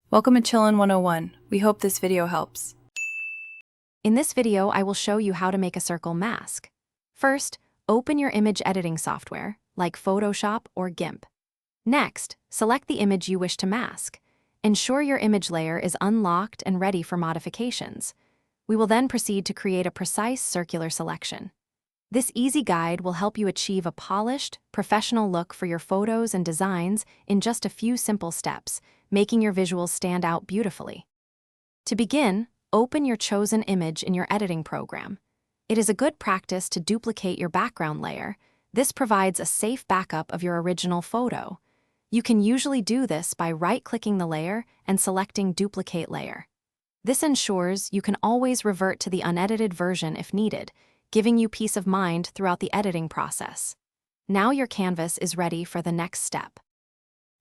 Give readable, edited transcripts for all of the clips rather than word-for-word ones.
Welcome to Chillin' 101. We hope this video helps. In this video, I will show you how to make a circle mask. First, open your image editing software, like Photoshop or GIMP. Next, select the image you wish to mask. Ensure your image layer is unlocked and ready for modifications. We will then proceed to create a precise circular selection. This easy guide will help you achieve a polished, professional look for your photos and designs in just a few simple steps, making your visuals stand out beautifully. To begin, open your chosen image in your editing program. It is a good practice to duplicate your background layer. This provides a safe backup of your original photo. You can usually do this by right-clicking the layer and selecting Duplicate Layer. This ensures you can always revert to the unedited version if needed, giving you peace of mind throughout the editing process. Now your canvas is ready for the next step.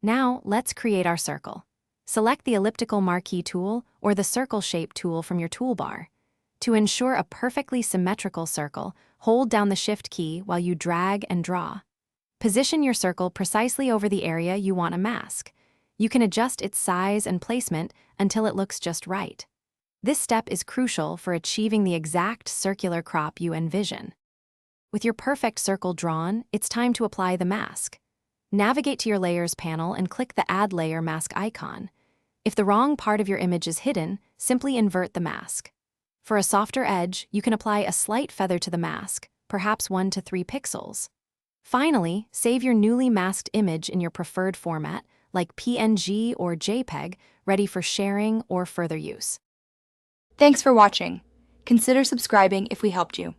Now, let's create our circle. Select the elliptical marquee tool or the circle shape tool from your toolbar. To ensure a perfectly symmetrical circle, hold down the Shift key while you drag and draw. Position your circle precisely over the area you want to mask. You can adjust its size and placement until it looks just right. This step is crucial for achieving the exact circular crop you envision. With your perfect circle drawn, it's time to apply the mask. Navigate to your Layers panel and click the Add Layer Mask icon. If the wrong part of your image is hidden, simply invert the mask. For a softer edge, you can apply a slight feather to the mask, perhaps 1 to 3 pixels. Finally, save your newly masked image in your preferred format, like PNG or JPEG, ready for sharing or further use. Thanks for watching. Consider subscribing if we helped you.